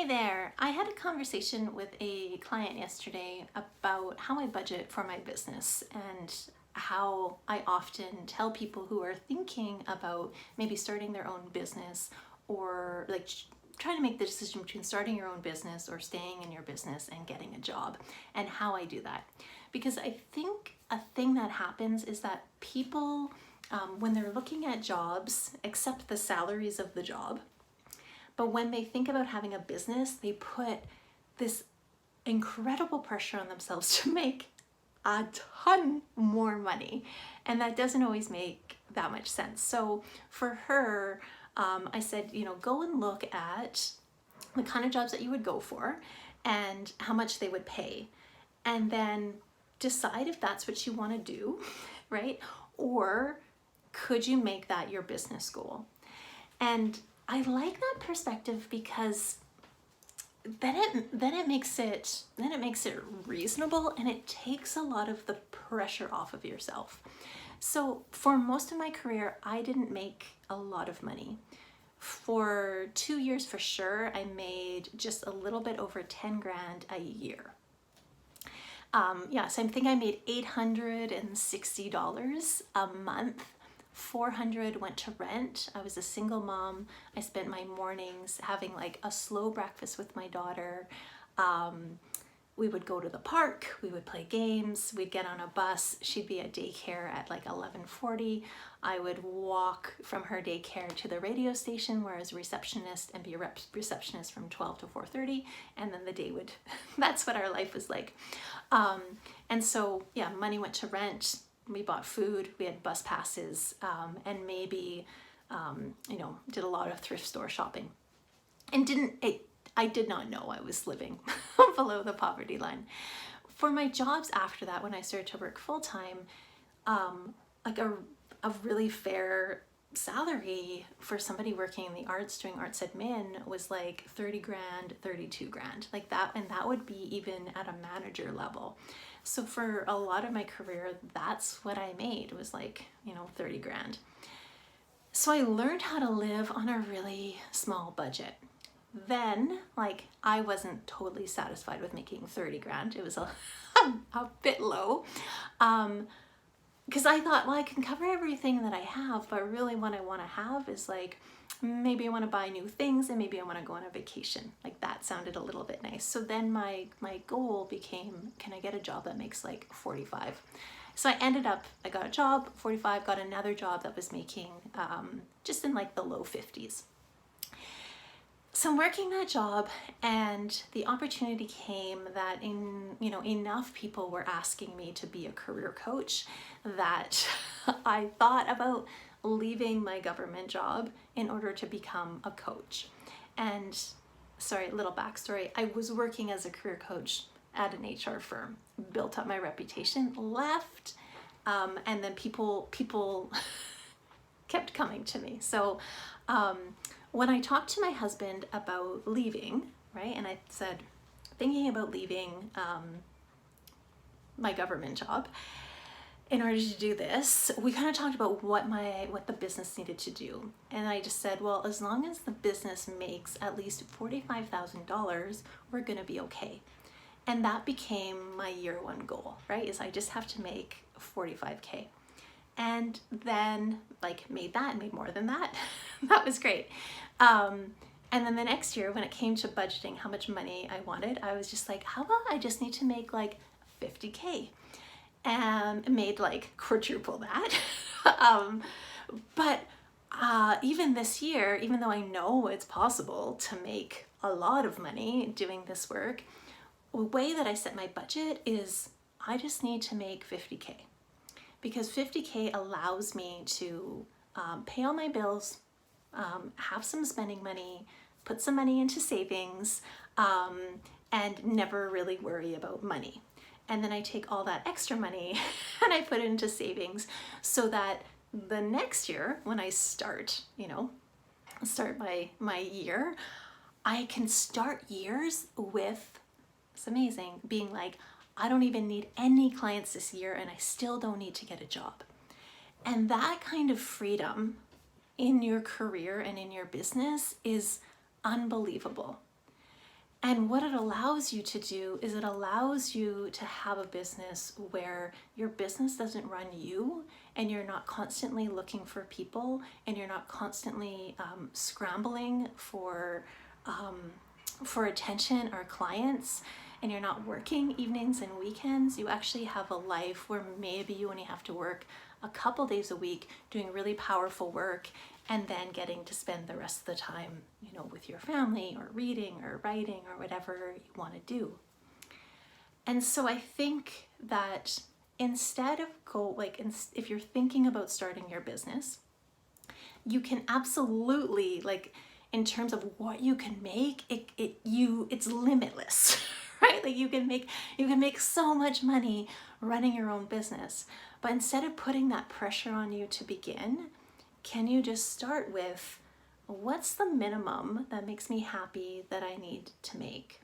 Hey there! I had a conversation with a client yesterday about how I budget for my business and how I often tell people who are thinking about maybe starting their own business or trying to make the decision between starting your own business or staying in your business and getting a job, and how I do that. Because I think a thing that happens is that people, when they're looking at jobs, accept the salaries of the job. But when they think about having a business, they put this incredible pressure on themselves to make a ton more money. And that doesn't always make that much sense. So for her, I said, go and look at the kind of jobs that you would go for and how much they would pay. And then decide if that's what you want to do, right? Or could you make that your business goal? And I like that perspective because then it makes it reasonable, and it takes a lot of the pressure off of yourself. So for most of my career, I didn't make a lot of money. For 2 years for sure, I made just a little bit over 10 grand a year. So I think I made $860 a month. 400 went to rent. I was a single mom. I spent my mornings having like a slow breakfast with my daughter. We would go to the park, we would play games, we'd get on a bus. She'd be at daycare at like 11:40. I would walk from her daycare to the radio station where I was a receptionist and be a receptionist from 12 to 4:30, and then the day would, that's what our life was like. And so yeah, money went to rent. We bought food, we had bus passes, and maybe, did a lot of thrift store shopping. And I did not know I was living below the poverty line. For my jobs after that, when I started to work full-time, like a really fair salary for somebody working in the arts, doing arts admin, was like 30 grand, 32 grand, like that. And that would be even at a manager level. So for a lot of my career, that's what I made, was like, 30 grand. So I learned how to live on a really small budget. Then, I wasn't totally satisfied with making 30 grand. It was a bit low. Because I thought, well, I can cover everything that I have, but really what I want to have is maybe I want to buy new things, and maybe I want to go on a vacation. Like that sounded a little bit nice. So then my goal became, can I get a job that makes like 45? So I got a job, 45, got another job that was making just in like the low 50s. So I'm working that job, and the opportunity came that enough people were asking me to be a career coach that I thought about leaving my government job in order to become a coach. And sorry, little backstory, I was working as a career coach at an HR firm, built up my reputation, left, and then people kept coming to me. So when I talked to my husband about leaving, right, and I said, thinking about leaving my government job in order to do this, we kind of talked about what the business needed to do. And I just said, well, as long as the business makes at least $45,000, we're gonna be okay. And that became my year one goal, right? Is I just have to make 45K. And then made more than that. That was great. And then the next year, when it came to budgeting how much money I wanted, I was just like, how about I just need to make 50K? And made quadruple that. But even this year, even though I know it's possible to make a lot of money doing this work, the way that I set my budget is I just need to make 50K. Because 50K allows me to pay all my bills, have some spending money, put some money into savings, and never really worry about money. And then I take all that extra money and I put it into savings so that the next year when I start my year, I can start years with, it's amazing, being like, I don't even need any clients this year and I still don't need to get a job. And that kind of freedom in your career and in your business is unbelievable. And what it allows you to do is it allows you to have a business where your business doesn't run you, and you're not constantly looking for people, and you're not constantly scrambling for attention or clients, and you're not working evenings and weekends. You actually have a life where maybe you only have to work a couple days a week doing really powerful work, and then getting to spend the rest of the time, you know, with your family or reading or writing or whatever you want to do. And so I think that instead of if you're thinking about starting your business, you can absolutely, like, in terms of what you can make, it's limitless, right? Like you can make so much money running your own business. But instead of putting that pressure on you to begin, can you just start with, what's the minimum that makes me happy that I need to make?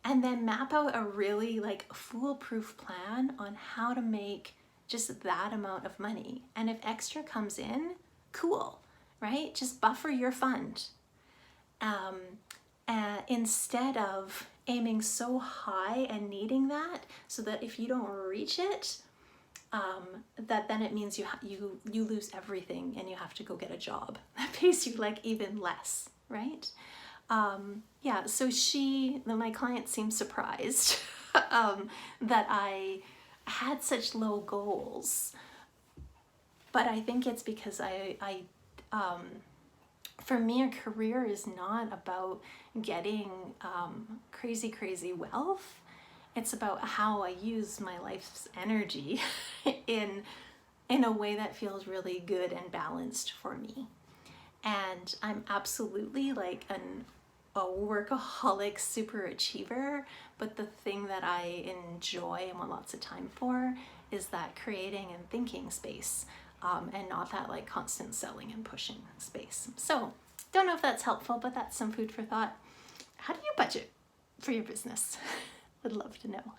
And then map out a really like foolproof plan on how to make just that amount of money. And if extra comes in, cool, right? Just buffer your fund. Instead of aiming so high and needing that, so that if you don't reach it, that then it means you lose everything and you have to go get a job that pays you like even less, right? Yeah, so my client seemed surprised that I had such low goals, but I think it's because for me, a career is not about getting crazy wealth. It's about how I use my life's energy in a way that feels really good and balanced for me. And I'm absolutely like a workaholic super achiever, but the thing that I enjoy and want lots of time for is that creating and thinking space, and not that like constant selling and pushing space. So don't know if that's helpful, but that's some food for thought. How do you budget for your business? Would love to know.